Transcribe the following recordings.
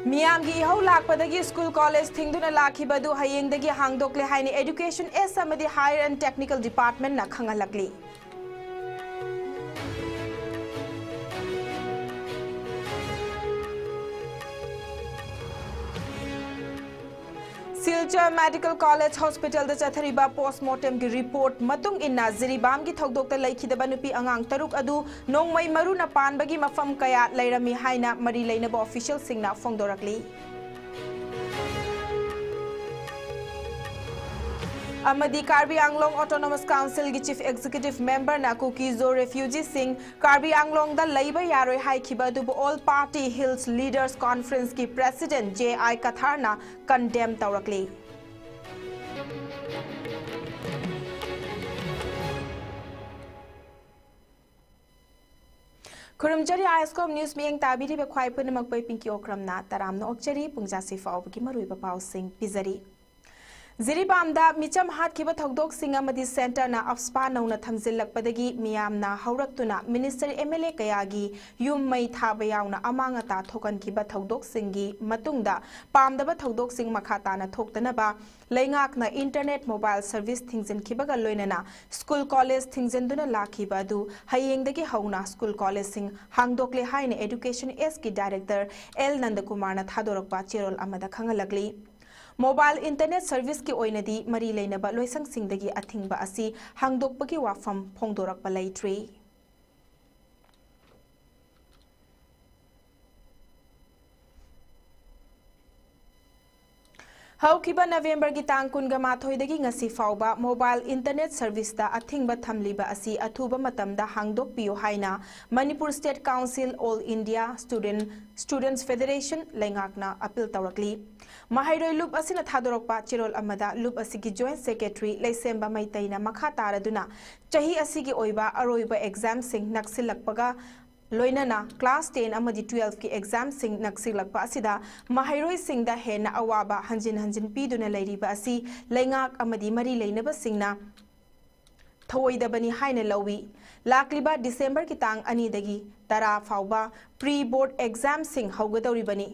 मियामगी इहौ लाकपदगी school college थिंगदुना लाखिबदु हयेंगदगी हांगदोकले हाइने एजुकेशन एस अमदी हायर एंड टेक्निकल डिपार्टमेंट ना खंगलकली सिलचर मेडिकल कॉलेज हॉस्पिटल द चथरिबा पोस्टमार्टम की रिपोर्ट मतुंग इन्ना जिरीबाम की थौदोक्ता लैखिदबा नुपी अंगांग तरुक अदु नोंगमै मरुना पानबगी मफम कया लैरमी हाइना मरी लैनबा ऑफिशियल सिंगना फोंदोरकली अमदी कार्बी आंगलोंग ऑटोनोमस काउंसिल की चीफ एग्जीक्यूटिव मेंबर ना कुकीजो रेफ्यूजी सिंह कार्बी आंगलोंग दा लैबा यारोय हाइखिबा दुबु all party hills leaders conference की प्रेसिडेंट जे.आई. कथार ना कंडेम तौरकली खुरमजरी आइसकोम न्यूज मियंग ताबिरी बे ख्वाइ पुनमक बै पिंकी ओक्रमना तरामना ओक्चरी पुंजासी फाउबगी मरुइबा पाउसिंग पिजरी जिरीबामदा मिचम हातखिबा थौदोक सिंग अमदी सेंटरना अफस्पा नौना थमजिल्लकपदगी मियामना हौरक्तुना मिनिस्टर एमएलए कयागी युम मई थाबा यावना अमांगता थोकनखिबा थौदोक सिंगी मतुंगदा पामदबा थौदोक सिंग मखाताना थोक्तनबा लैंगाकना इंटरनेट मोबाइल सर्विस थिंगजिनखिबगा लोइनना स्कूल कॉलेज थिंगजिनदुना लाखिबा अदु हयेंगदगी हौना स्कूल कॉलेज सिंग हांगदोकले हाइने एजुकेशन एस की डायरेक्टर एल नंदकुमारना थादोरकबा चेरोल अमदा खंगलकली मोबाइल इंटरनेट सर्विस की ओइनदी मरी लेनबा लोइसंग सिंगदगी अथिंगबा असि हांगदोकपगी वाफम फोंदोरकबा लैट्री हौखिबा नवेंबर की तांग कुनगा माथोइदगी ngasi फाउबा मोबाइल इंटरनेट सर्विस दा अथिंगबा थमलिबा असि अथुबा मतमदा हांगदोकपियो हाइना Manipur state council all India students federation लैंगाकना अपील तौरकली महाइरोय लुप असिना थादोरकपा चिरोल अमदा लुप असिगी जॉइंट सेक्रेटरी लैसेंबा मैतैना मखा तारदुना चाही असिगी ओइबा अरोइबा एग्जाम सिंग नक्सिलकपगा लोइनना क्लास 10 अमदी 12 की एग्जाम सिंग नक्सिलकपा असिदा महाइरोय सिंगदा हेना अवाबा हंजिन हंजिन पीदुना लैरिबा असि लैंगाक अमदी मरी लैनबा सिंगना थवोइदबनी हाइना लौवी लाक्लिबा डिसेंबर की तांग अनिदगी तरा फाउबा प्री बोर्ड एग्जाम सिंग हौगदौरिबनी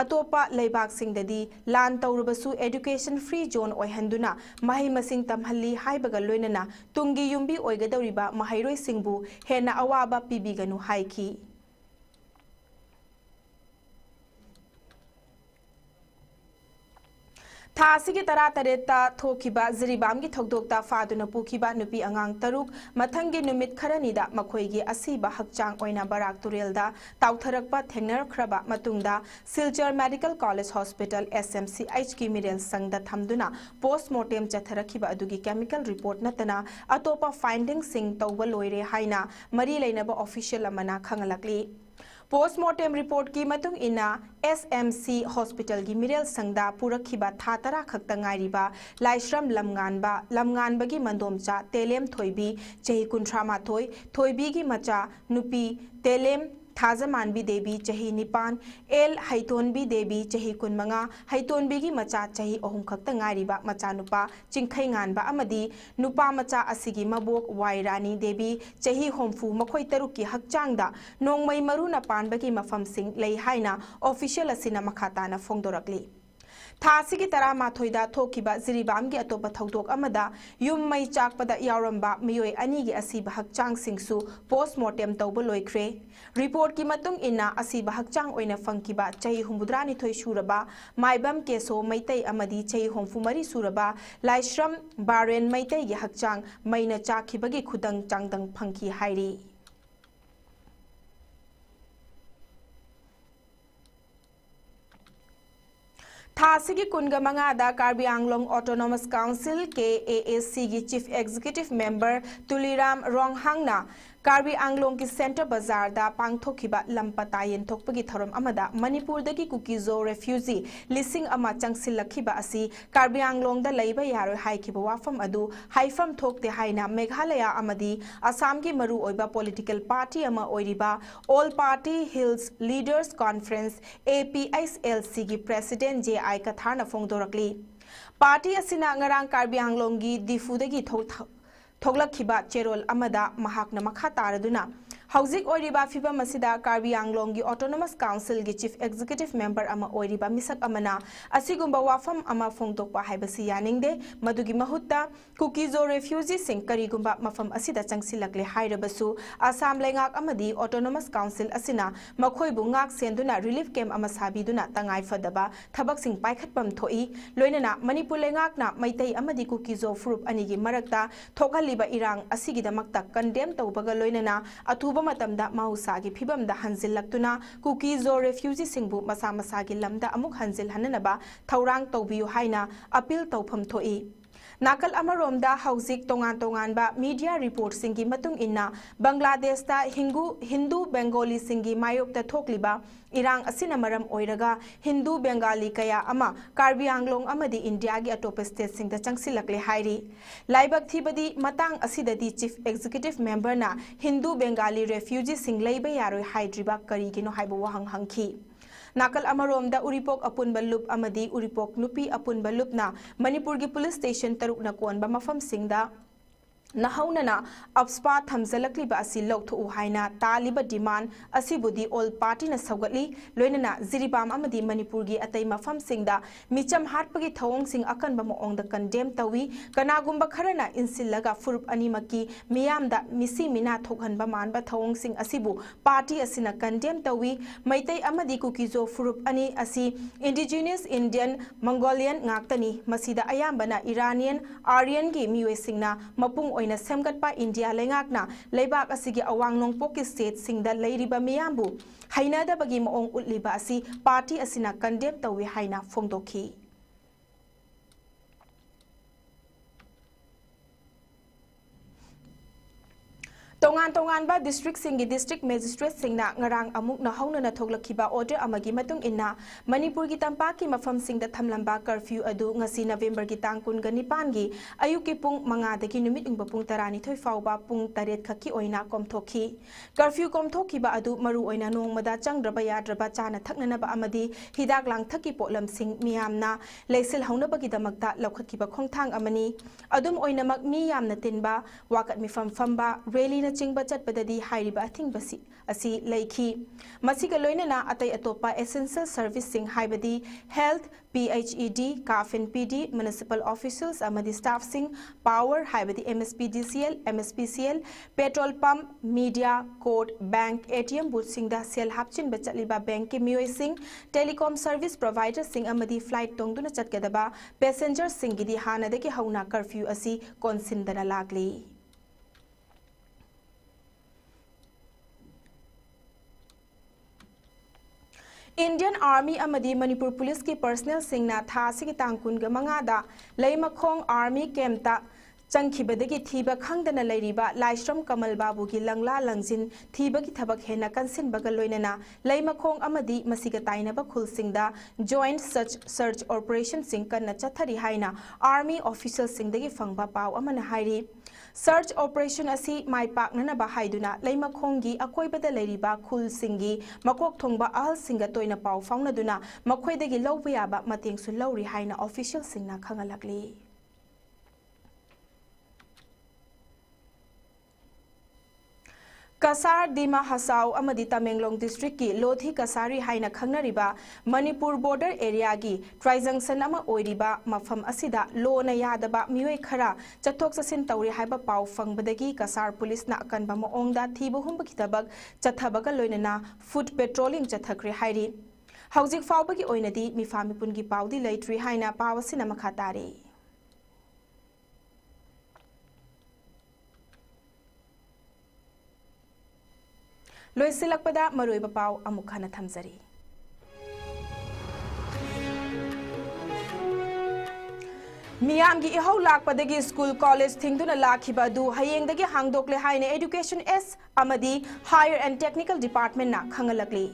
अतोपा लेबाक सिंगददी लान तौरबसु एजुकेशन फ्री जोन ओइहंदुना महै मसिंग तमहल्ली हाइबगा लोइनना तुंगी युंबी ओइगदौरिबा महाइरोय सिंगबु हेना अवाबा पीबीगनु हाइखी थासिगी तरा तरेता थोखिबा जिरीबाम की थौदोक्ता फादुना पुखिबा नुपी अंगांग तरुक मथंगी नुमित खरनीदा मखोइगी असीबा हकचांग ओइना बराक तुरेलदा ताउथरकपा थेंगनरख्रबा मतुंगदा Silchar medical college hospital SMCH की मिरेल संगदा थमदुना पोस्टमार्टम चथरखिबा अदुगी केमिकल रिपोर्ट नतना अतोपा फाइंडिंग सिंग तौबा लोइरे हाइना मरी लैनबा ऑफिशियल अमना खंगलकली पोस्टमार्टम रिपोर्ट की मतुंग इना SMC हॉस्पिटल की मिरेल संगदा पुरखिबा था तरा खक्ता ngairiba लाइश्रम लमगानबगी मंदोमचा तेलेम थोइबी चही कुंथ्रा माथोय थोइबी की मचा नुपी तेलेम थाजमानबी देवी चही निपान एल हैतोनबी देवी चही कुनमंगा हैतोनबी की मचा चही अहुम खक्ता ngairiba मचा नुपा चिंखै गानबा अमदी नुपा मचा असिगी मबोक वाइरानी देवी चही होमफु मखोय तरुक की हकचांगदा नोंगमै मरुना पानबगी मफम सिंग लै हाइना ऑफिशियल असिना मखाताना फोंदोरकली थासिगी तरा माथोइदा थोखिबा जिरीबाम की अतोपा थौदोक अमदा युम मै चाकपदा यावरंबा मियोय अनिगी असिबा हकचांग सिंगसु पोस्टमार्टम तौबा लोइख्रे रिपोर्ट की मतुंग इना असिबा हकचांग ओइना फंकिबा चही हुमुद्रानी थोइ सुरबा माइबम केसो मैतै अमदी चही होमफुमरी सुरबा लाइश्रम बारेन मैतै गी हकचांग मैना चाखिबगी खुदंग चांगदंग फंकी हाइरी थासिगी कुनगा मंगादा कार्बी आंगलोंग ऑटोनोमस काउंसिल के AAC की चीफ एग्जीक्यूटिव मेंबर तुलीराम रोंगहांगना कार्बी आंगलोंग की सेंटर बाजार दा पांगथोखिबा लंपता येंथोकपगी थरम अमदा मणिपुर दगी कुकीजो रेफ्यूजी लिसिंग अमा चंगसिलखिबा असि कार्बी आंगलोंग दा लैबा यारोय हाइखिबा वाफम अदु हाइफम थोकते हाइना मेघालय अमदी असम की मरु ओइबा पॉलिटिकल पार्टी अमा ओइरिबा all party hills leaders conference APSLC की प्रेसिडेंट जे.आई. कथारना फोंदोरकली पार्टी असिना ngarang कार्बी आंगलोंग की दिफुदगी थोगलखिबा चेरोल अमदा महाकना मखा तारदुना हौजिक ओइरिबा फिबम असिदा कार्बी आंग्लोंगी ऑटोनोमस काउंसिल की चीफ एग्जीक्यूटिव मेंबर अमा ओइरिबा मिसक अमना असिगुंबा वाफम अमा फोंदोकपा हाइबसी यानिंगदे मदुगी महुत्ता कुकीजो रेफ्यूजी सिंह करीगुंबा मफम असिदा चंगसिलकले हाइरबसु आसाम लेंगाक अमदी ऑटोनोमस काउंसिल असिना मखोइबु ngak सेंदुना रिलीफ कैम्प अमा साबिदुना तंगाई फदबा थबक सिंह पाइखटपम थोई लोइनना मणिपुर लेंगाकना मैतै अमदी कुकीजो फ्रुप अनिगी मरक्ता थोकहलिबा इरांग असिगिदमक्ता कंडेम तौबगा लोइनना अथुबा मतमदा माउसागी फिबमदा हंजिलक्तुना कुकीजो रेफ्यूजी सिंहबु मसा मसागी लमदा अमुक हंजिल हननबा थौरांग तौबियु हाइना अपील तौफम थोई नाकल अमरोमदा हौजिक तोंगान तोंगानबा मीडिया रिपोर्ट सिंगी मतुंग इन्ना बांग्लादेशता हिंदू बेंगोली सिंगी मायोक्ता थोकलिबा इरांग असिना मरम ओइरगा हिंदू बेंगाली कया अमा कार्बी आंग्लोंग अमदी इंडिया की अटोप स्टेट सिंगदा चंगसिलकले हाइरी लाइबक थीबदी मतांग असिददी चीफ एग्जीक्यूटिव मेंबर ना हिंदू बेंगाली रेफ्यूजी सिंग लैबा यारोय हाइड्रिबा करिगिनो हाइबो वहंग हंखी नाकल अमरोमदा उरिपोक अपुन बल्लुप अमदी उरिपोक नुपी अपुन बल्लुपना मणिपुर की पुलिस स्टेशन तरुकना कोनबा मफम सिंगदा नहौनना अपस्पा थमजलकलिबा असि लौथु हाइना तालिबा डिमांड असिबुदी ऑल पार्टी न सौगतली लोइनना जिरिबाम अमदी मणिपुर की अतै मफम सिंगदा मिचम हाटपगी थवोंग सिंग अकनबा मोंगदा कंडेम तवी कनागुंबा खरना इंसिलगा फुरुप अनिमकी मियामदा मिसी मिना थोकहनबा मानबा थवोंग सिंग असिबु पार्टी असिना कंडेम तवी मैतै अमदी कुकीजो फुरुप अनि असि इंडिजिनियस इंडियन मंगोलियन ngakतनी मसिदा अयाम्बना इरानियन आर्यन की मियोय सिंगना मपुंग ओइना सेमगतपा इंडिया लेंगाकना लेबाक असिगी अवांग नोंगपोकी स्टेट सिंगदा लैरिबा मियामबु हैनादबगी मोंग उतलिबा असि पार्टी असिना कंडेम तौवे हाइना फोंदोखी तोंगान तोंगानबा डिस्ट्रिक्ट सिंगी डिस्ट्रिक्ट मैजिस्ट्रेट सिंगना ngarang amuk na hauna na thoglakhiba order amagi matung inna manipur gi tampa ki mafam singda thamlamba curfew adu ngasi november gi tang kun ga nipan gi ayuk ki pung manga dagi numit ingba pung tarani thoi fawba pung taret khaki oina komthokhi curfew komthokhiba adu maru oina nongmada changdraba yadraba chana thaknana ba amadi hidak lang thaki polam sing miyamna leisil hauna bagi damakta laukhatkiba khongthang amani adum oina mak mi yamna tinba wakat mi famba rally चिंगबा चटपददी हाइरिबा अथिंगबसी असि लैखी मसिगा लोइनना अतै अतोपा एसेंशियल सर्विसिंग हाइबदी हेल्थ PHED काफिन PD म्युनिसिपल ऑफिसर्स अमदी स्टाफ सिंग पावर हाइबदी MSPDCL MSPCL petrol pump media court bank ATM booth सिंगदा सेल हापचिन बचलिबा बैंक के मियोय सिंग टेलीकॉम सर्विस प्रोवाइडर सिंग अमदी फ्लाइट तोंगदुना चटकदबा पैसेंजर सिंगिदी हानदगी हौना कर्फ्यू असि कोनसिनदना लागली इंडियन आर्मी अमदी मणिपुर पुलिस की पर्सनल सिंगना थासिगी तांकुन ग मंगादा लैमखोंग आर्मी कैंपता चंखिबदगी थीबा खंगदना लैरिबा लाइश्रम कमल बाबू की लंगला लंजिन थीबगी थबक हेना कंसिनबगा लोइनना लैमखोंग अमदी मसिगा ताइनबा खुलसिंगदा जॉइंट सर्च ऑपरेशन सिंग कन्ना चथरी हाइना आर्मी ऑफिसर सिंगदगी फंगबा पाव अमना हाइरी सर्च ऑपरेशन असी माइ पाकनना हाइदुना लैमखोंगी अकोइबदा लैरिबा खुल सिंगी मकोक थोंगबा अहल सिंगा तोइना पाव फाउनदुना मखोइदगी लौबा याबा मतेंगसु लौरी हाइना ऑफिशियल सिंगना खंगलकली कसार दिमा हसाउ अमदी तमेंगलोंग डिस्ट्रिक्ट की लोधी कसारी हाइना खंगनरिबा मणिपुर बॉर्डर एरिया की ट्राइजंक्शन अमा ओइरिबा मफम असिदा लोना यादबा मियोय खरा चथोक चसिन तौरी हाइबा पाव फंगबदगी कसार पुलिस ना अकनबा मोंगदा थीबु हुंब खितबक चथबगा लोइनना फुट पेट्रोलिंग चथखरे हाइरी हौजिक फावबगी ओइनदी मिफा मिपुनगी पावदी लैट्री हाइना पावसिना मखा तारे लोइसिलकपदा मरोइबा पाव अमुक हना थमजरी मियाम की इहौ लाकपदगी स्कूल कॉलेज थिंगदुना लाखिबा दु हयेंगदगी हांगदोकले हाइने एजुकेशन एस अमदी हायर एंड टेक्निकल डिपार्टमेंट ना खंगलकली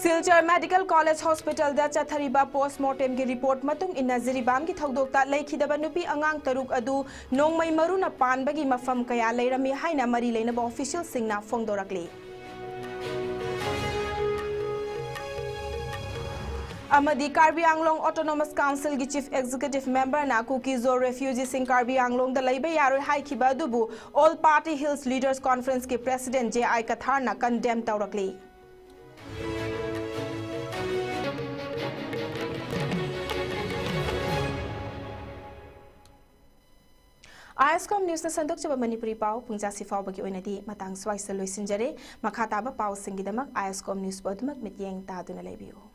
सिलचर मेडिकल कॉलेज हॉस्पिटल दा चथरीबा पोस्टमार्टम की रिपोर्ट मतुंग इन्ना जिरिबाम की थौदोकता लैखिदबा नुपी अंगांग तरुक अदु नोंगमै मरुना पानबगी मफम कया लैरमी हाइना मरी लैनबा ऑफिशियल सिंगना फोंदोरकली Amadi Karbi Anglong Autonomous Council gi Chief Executive Member na Kukizo Refugee Sing Karbi Anglong da laiba yaroi haikiba dubu All Party Hills Leaders Conference ki President J.I. Kathar na condemn taurakli. ISCOM News na sandok chaba Manipuri pau pungja sifaw bagi oinadi matang swai sa loisinjare makhataba pau singidamak ISCOM News bodmak mityeng ta duna laibiyo.